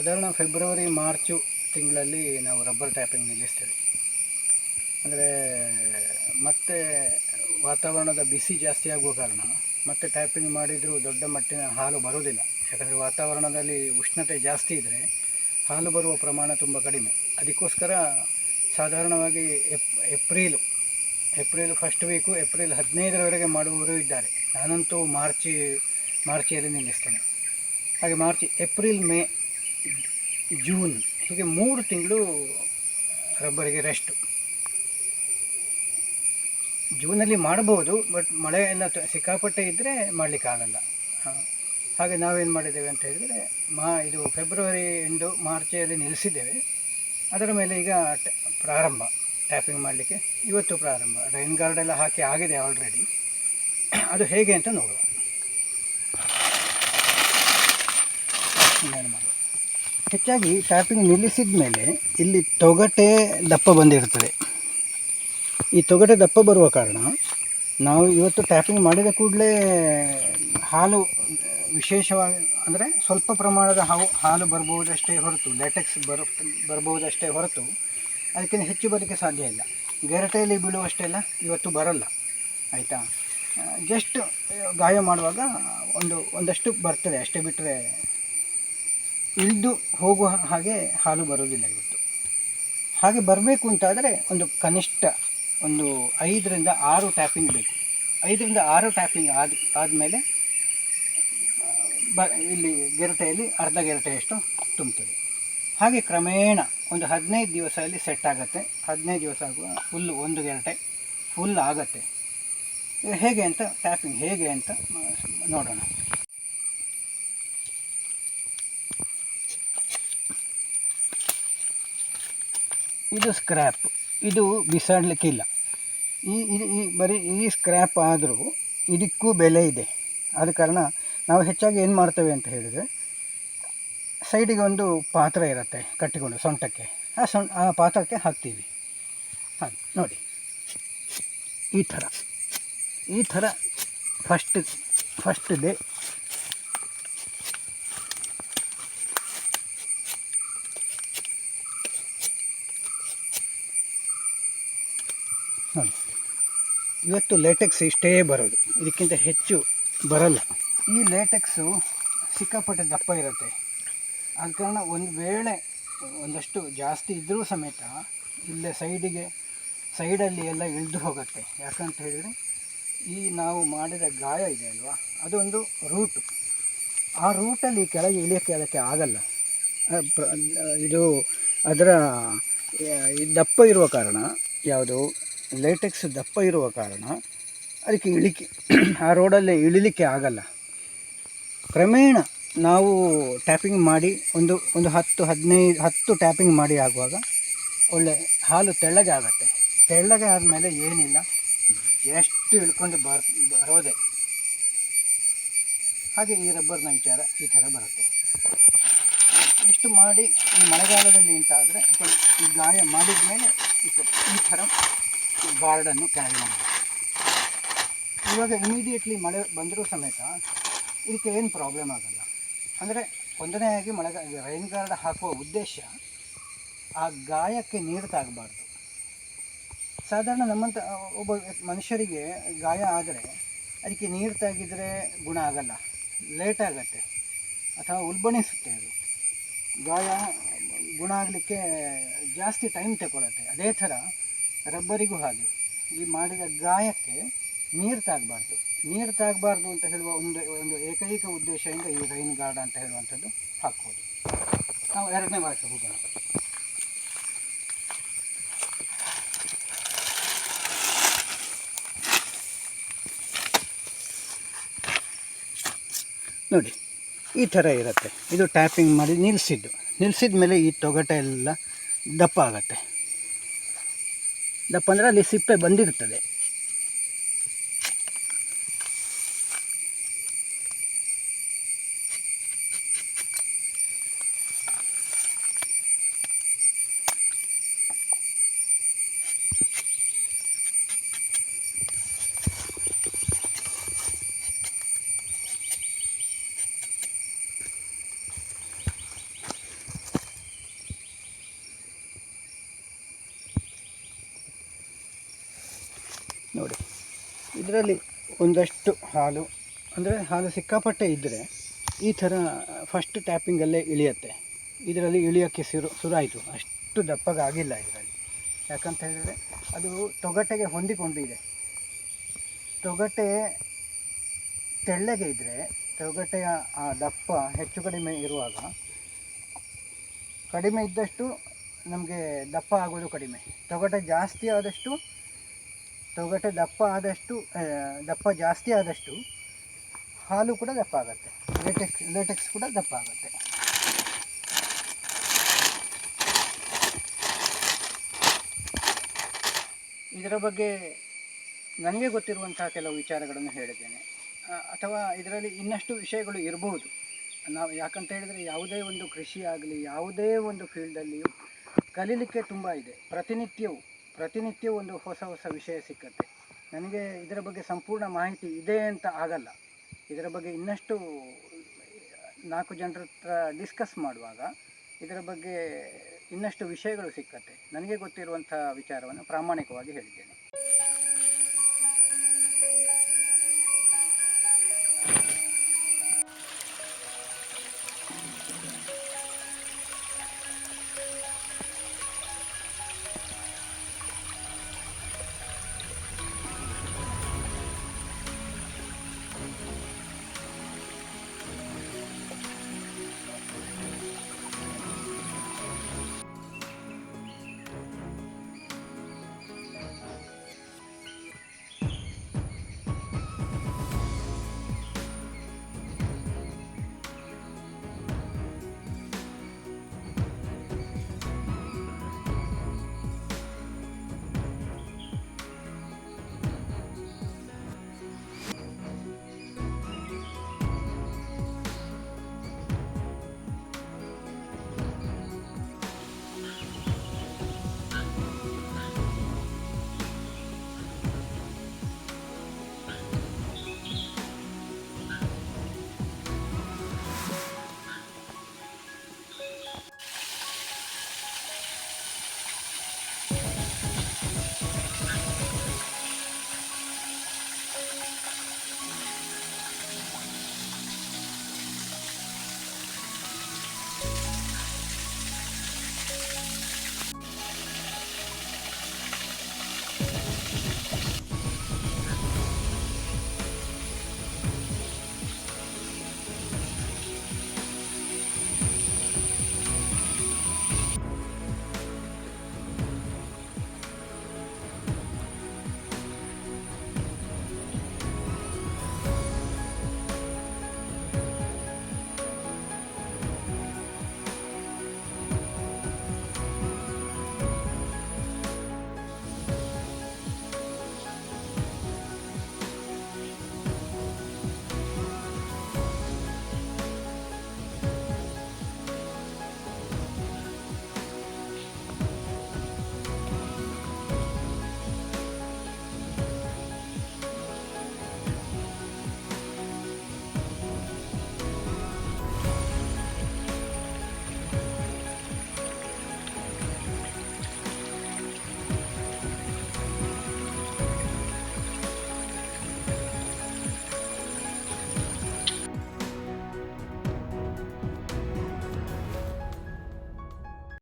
ಸಾಧಾರಣ February March ತಿಂಗಳಲ್ಲಿ ನಾವು ರಬ್ಬರ್ ಟ್ಯಾಪಿಂಗ್ ನಿಲ್ಲಿಸ್ತೇವೆ. ಅಂದರೆ ಮತ್ತೆ ವಾತಾವರಣದ ಬಿಸಿ ಜಾಸ್ತಿ ಆಗುವ ಕಾರಣ ಮತ್ತೆ ಟ್ಯಾಪಿಂಗ್ ಮಾಡಿದರೂ ದೊಡ್ಡ ಮಟ್ಟಿನ ಹಾಲು ಬರುವುದಿಲ್ಲ. ಯಾಕಂದರೆ ವಾತಾವರಣದಲ್ಲಿ ಉಷ್ಣತೆ ಜಾಸ್ತಿ ಇದ್ದರೆ ಹಾಲು ಬರುವ ಪ್ರಮಾಣ ತುಂಬ ಕಡಿಮೆ. ಅದಕ್ಕೋಸ್ಕರ ಸಾಧಾರಣವಾಗಿ ಏಪ್ರಿಲ್ ಫಸ್ಟ್ ವೀಕು, ಏಪ್ರಿಲ್ 15ರವರೆಗೆ ಮಾಡುವವರು ಇದ್ದಾರೆ. ನಾನಂತೂ ಮಾರ್ಚಿಯಲ್ಲಿ ನಿಲ್ಲಿಸ್ತೇನೆ. ಹಾಗೆ ಮಾರ್ಚ್, ಏಪ್ರಿಲ್, ಮೇ, ಜೂನ್ ಹೀಗೆ 3 ತಿಂಗಳು ರಬ್ಬರಿಗೆ ರೆಸ್ಟು. ಜೂನಲ್ಲಿ ಮಾಡಬಹುದು, ಬಟ್ ಮಳೆ ಎಲ್ಲ ಸಿಕ್ಕಾಪಟ್ಟೆ ಇದ್ದರೆ ಮಾಡಲಿಕ್ಕಾಗಲ್ಲ. ಹಾಗೆ ನಾವೇನು ಮಾಡಿದ್ದೇವೆ ಅಂತ ಹೇಳಿದರೆ, ಇದು ಫೆಬ್ರವರಿ ಎಂಡು ಮಾರ್ಚಲ್ಲಿ ನಿಲ್ಲಿಸಿದ್ದೇವೆ. ಅದರ ಮೇಲೆ ಈಗ ಪ್ರಾರಂಭ ಟ್ಯಾಪಿಂಗ್ ಮಾಡಲಿಕ್ಕೆ. ಇವತ್ತು ಪ್ರಾರಂಭ. ರೈನ್ ಗಾರ್ಡ್ ಎಲ್ಲ ಹಾಕಿ ಆಗಿದೆ ಆಲ್ರೆಡಿ. ಅದು ಹೇಗೆ ಅಂತ ನೋಡುವ. ಹೆಚ್ಚಾಗಿ ಟ್ಯಾಪಿಂಗ್ ನಿಲ್ಲಿಸಿದ ಮೇಲೆ ಇಲ್ಲಿ ತೊಗಟೆ ದಪ್ಪ ಬಂದಿರ್ತದೆ. ಈ ತೊಗಟೆ ದಪ್ಪ ಬರುವ ಕಾರಣ ನಾವು ಇವತ್ತು ಟ್ಯಾಪಿಂಗ್ ಮಾಡಿದ ಕೂಡಲೇ ಹಾಲು ವಿಶೇಷವಾಗಿ ಅಂದರೆ ಸ್ವಲ್ಪ ಪ್ರಮಾಣದ ಹಾಲು ಬರ್ಬೋದಷ್ಟೇ ಹೊರತು, ಲ್ಯಾಟೆಕ್ಸ್ ಬರ್ಬೋದಷ್ಟೇ ಹೊರತು ಅದಕ್ಕಿಂತ ಹೆಚ್ಚು ಬರಲಿಕ್ಕೆ ಸಾಧ್ಯ ಇಲ್ಲ. ಗೆರಟೆಯಲ್ಲಿ ಬೀಳುವಷ್ಟೆಲ್ಲ ಇವತ್ತು ಬರಲ್ಲ, ಆಯಿತಾ. ಜಸ್ಟ್ ಗಾಯ ಮಾಡುವಾಗ ಒಂದಷ್ಟು ಬರ್ತದೆ ಅಷ್ಟೇ, ಬಿಟ್ಟರೆ ಇಳಿದು ಹೋಗುವ ಹಾಗೆ ಹಾಲು ಬರೋದಿಲ್ಲ ಇವತ್ತು. ಹಾಗೆ ಬರಬೇಕು ಅಂತಾದರೆ ಕನಿಷ್ಠ 5ರಿಂದ 6 ಟ್ಯಾಪಿಂಗ್ ಬೇಕು. 5ರಿಂದ 6 ಟ್ಯಾಪಿಂಗ್ ಆದಮೇಲೆ ಇಲ್ಲಿ ಗೆರಟೆಯಲ್ಲಿ ಅರ್ಧ ಗೆರಟೆಯಷ್ಟು ತುಂಬುತ್ತದೆ. ಹಾಗೆ ಕ್ರಮೇಣ 15 ದಿವಸದಲ್ಲಿ ಸೆಟ್ ಆಗುತ್ತೆ. 15 ದಿವಸ ಆಗುವ ಫುಲ್ 1 ಗೆರಟೆ ಫುಲ್ ಆಗುತ್ತೆ. ಹೇಗೆ ಅಂತ ಟ್ಯಾಪಿಂಗ್ ಹೇಗೆ ಅಂತ ನೋಡೋಣ. ಇದು ಸ್ಕ್ರ್ಯಾಪ್, ಇದು ಬಿಸಾಡಲಿಕ್ಕಿಲ್ಲ. ಬರೀ ಈ ಸ್ಕ್ರ್ಯಾಪ್ ಆದರೂ ಇದಕ್ಕೂ ಬೆಲೆ ಇದೆ. ಆದ ಕಾರಣ ನಾವು ಹೆಚ್ಚಾಗಿ ಏನು ಮಾಡ್ತೇವೆ ಅಂತ ಹೇಳಿದರೆ, ಸೈಡಿಗೆ ಒಂದು ಪಾತ್ರ ಇರುತ್ತೆ ಕಟ್ಟಿಕೊಂಡು ಸೊಂಟಕ್ಕೆ, ಆ ಪಾತ್ರಕ್ಕೆ ಹಾಕ್ತೀವಿ. ಹಾಗೆ ನೋಡಿ, ಈ ಥರ ಫಸ್ಟ್ ಡೇ ನೋಡಿ. ಇವತ್ತು ಲೇಟೆಕ್ಸ್ ಇಷ್ಟೇ ಬರೋದು, ಇದಕ್ಕಿಂತ ಹೆಚ್ಚು ಬರಲ್ಲ. ಈ ಲೇಟೆಕ್ಸು ಸಿಕ್ಕಾಪಟ್ಟೆ ದಪ್ಪ ಇರುತ್ತೆ. ಆದ ಕಾರಣ ಒಂದು ವೇಳೆ ಒಂದಷ್ಟು ಜಾಸ್ತಿ ಇದ್ದರೂ ಸಮೇತ ಇಲ್ಲೇ ಸೈಡಲ್ಲಿ ಎಲ್ಲ ಇಳಿದು ಹೋಗುತ್ತೆ. ಯಾಕಂತ ಹೇಳಿದರೆ, ಈ ನಾವು ಮಾಡಿದ ಗಾಯ ಇದೆ ಅಲ್ವಾ, ಅದೊಂದು ರೂಟು. ಆ ರೂಟಲ್ಲಿ ಕೆಳಗೆ ಇಳಿಯೋಕ್ಕೆ ಅದಕ್ಕೆ ಆಗಲ್ಲ. ಇದು ಅದರ ದಪ್ಪ ಇರುವ ಕಾರಣ, ಯಾವುದು ಲೇಟೆಕ್ಸ್ ದಪ್ಪ ಇರುವ ಕಾರಣ ಅದಕ್ಕೆ ಆ ರೋಡಲ್ಲೇ ಇಳಿಲಿಕ್ಕೆ ಆಗಲ್ಲ. ಕ್ರಮೇಣ ನಾವು ಟ್ಯಾಪಿಂಗ್ ಮಾಡಿ ಒಂದು 10 ಟ್ಯಾಪಿಂಗ್ ಮಾಡಿ ಆಗುವಾಗ ಒಳ್ಳೆ ಹಾಲು ತೆಳ್ಳಗೆ ಆಗುತ್ತೆ. ತೆಳ್ಳಗೆ ಆದಮೇಲೆ ಏನಿಲ್ಲ, ಎಷ್ಟು ಇಳ್ಕೊಂಡು ಬರೋದೆ. ಹಾಗೆ ಈ ರಬ್ಬರ್ನ ವಿಚಾರ ಈ ಥರ ಬರುತ್ತೆ. ಇಷ್ಟು ಮಾಡಿ ಈ ಮಳೆಗಾಲದಲ್ಲಿ ಅಂತಾದರೆ ಈ ಗಾಯ ಮಾಡಿದ ಮೇಲೆ ಈ ಥರ ಗಾರ್ಡನ್ನು ಕ್ಯಾರಿ ಮಾಡಬೇಕು. ಇವಾಗ ಇಮಿಡಿಯೇಟ್ಲಿ ಮಳೆ ಬಂದರೂ ಸಮೇತ ಇದಕ್ಕೆ ಏನು ಪ್ರಾಬ್ಲಮ್ ಆಗಲ್ಲ. ಅಂದರೆ ಒಂದನೆಯಾಗಿ ರೈನ್ ಗಾರ್ಡ್ ಹಾಕುವ ಉದ್ದೇಶ ಆ ಗಾಯಕ್ಕೆ ನೀರು ತಾಗಬಾರ್ದು. ಸಾಧಾರಣ ನಮ್ಮಂಥ ಒಬ್ಬ ಮನುಷ್ಯರಿಗೆ ಗಾಯ ಆದರೆ ಅದಕ್ಕೆ ನೀರು ತಾಗಿದರೆ ಗುಣ ಆಗಲ್ಲ, ಲೇಟ್ ಆಗುತ್ತೆ ಅಥವಾ ಉಲ್ಬಣಿಸುತ್ತೆ. ಅದು ಗಾಯ ಗುಣ ಆಗಲಿಕ್ಕೆ ಜಾಸ್ತಿ ಟೈಮ್ ತಗೊಳುತ್ತೆ. ಅದೇ ಥರ ರಬ್ಬರಿಗೂ ಹಾಗೆ ಈ ಮಾಡಿದ ಗಾಯಕ್ಕೆ ನೀರು ತಾಗಬಾರ್ದು ಅಂತ ಹೇಳುವ ಒಂದು ಏಕೈಕ ಉದ್ದೇಶದಿಂದ ಈ ರೈನ್ ಗಾರ್ಡ್ ಅಂತ ಹೇಳುವಂಥದ್ದು ಹಾಕ್ಬೋದು. ನಾವು 2ನೇ ವಾರಕ್ಕೆ ಹೋಗೋಣ. ನೋಡಿ, ಈ ಥರ ಇರುತ್ತೆ. ಇದು ಟ್ಯಾಪಿಂಗ್ ಮಾಡಿ ನಿಲ್ಲಿಸಿದ ಮೇಲೆ ಈ ತೊಗಟೆ ಎಲ್ಲ ದಪ್ಪ ಆಗುತ್ತೆ. ದಪ್ಪ ಅಂದರೆ ಅಲ್ಲಿ ಸಿಪ್ಪೆ ಬಂದಿರ್ತದೆ. ನೋಡಿ, ಇದರಲ್ಲಿ ಒಂದಷ್ಟು ಹಾಲು, ಅಂದರೆ ಹಾಲು ಸಿಕ್ಕಾಪಟ್ಟೆ ಇದ್ದರೆ ಈ ಥರ ಫಸ್ಟ್ ಟ್ಯಾಪಿಂಗಲ್ಲೇ ಇಳಿಯುತ್ತೆ. ಇದರಲ್ಲಿ ಇಳಿಯೋಕ್ಕೆ ಶುರುವಾಯಿತು. ಅಷ್ಟು ದಪ್ಪಗಾಗಿಲ್ಲ ಇದರಲ್ಲಿ, ಯಾಕಂತ ಹೇಳಿದರೆ ಅದು ತೊಗಟೆಗೆ ಹೊಂದಿಕೊಂಡಿದೆ. ತೊಗಟೆ ತೆಳ್ಳಗೆ ಇದ್ದರೆ, ತೊಗಟೆಯ ಆ ದಪ್ಪ ಹೆಚ್ಚು ಕಡಿಮೆ ಇರುವಾಗ, ಕಡಿಮೆ ಇದ್ದಷ್ಟು ನಮಗೆ ದಪ್ಪ ಆಗೋದು ಕಡಿಮೆ. ತೊಗಟೆ ಜಾಸ್ತಿ ಆದಷ್ಟು, ತೊಗಟೆ ದಪ್ಪ ಜಾಸ್ತಿ ಆದಷ್ಟು ಹಾಲು ಕೂಡ ದಪ್ಪ ಆಗುತ್ತೆ, ಲೇಟೆಕ್ಸ್ ಕೂಡ ದಪ್ಪ ಆಗುತ್ತೆ. ಇದರ ಬಗ್ಗೆ ನನಗೆ ಗೊತ್ತಿರುವಂತಹ ಕೆಲವು ವಿಚಾರಗಳನ್ನು ಹೇಳಿದ್ದೇನೆ. ಅಥವಾ ಇದರಲ್ಲಿ ಇನ್ನಷ್ಟು ವಿಷಯಗಳು ಇರಬಹುದು. ನಾವು ಯಾಕಂತ ಹೇಳಿದರೆ ಯಾವುದೇ ಒಂದು ಕೃಷಿ ಆಗಲಿ, ಯಾವುದೇ ಒಂದು ಫೀಲ್ಡಲ್ಲಿಯೂ ಕಲೀಲಿಕ್ಕೆ ತುಂಬ ಇದೆ. ಪ್ರತಿನಿತ್ಯವೂ ಒಂದು ಹೊಸ ವಿಷಯ ಸಿಕ್ಕತ್ತೆ. ನನಗೆ ಇದರ ಬಗ್ಗೆ ಸಂಪೂರ್ಣ ಮಾಹಿತಿ ಇದೆ ಅಂತ ಆಗಲ್ಲ. ಇದರ ಬಗ್ಗೆ ಇನ್ನಷ್ಟು 4 ಜನರ ಹತ್ರ ಡಿಸ್ಕಸ್ ಮಾಡುವಾಗ ಇದರ ಬಗ್ಗೆ ಇನ್ನಷ್ಟು ವಿಷಯಗಳು ಸಿಕ್ಕತ್ತೆ. ನನಗೆ ಗೊತ್ತಿರುವಂಥ ವಿಚಾರವನ್ನು ಪ್ರಾಮಾಣಿಕವಾಗಿ ಹೇಳಿದ್ದೇನೆ.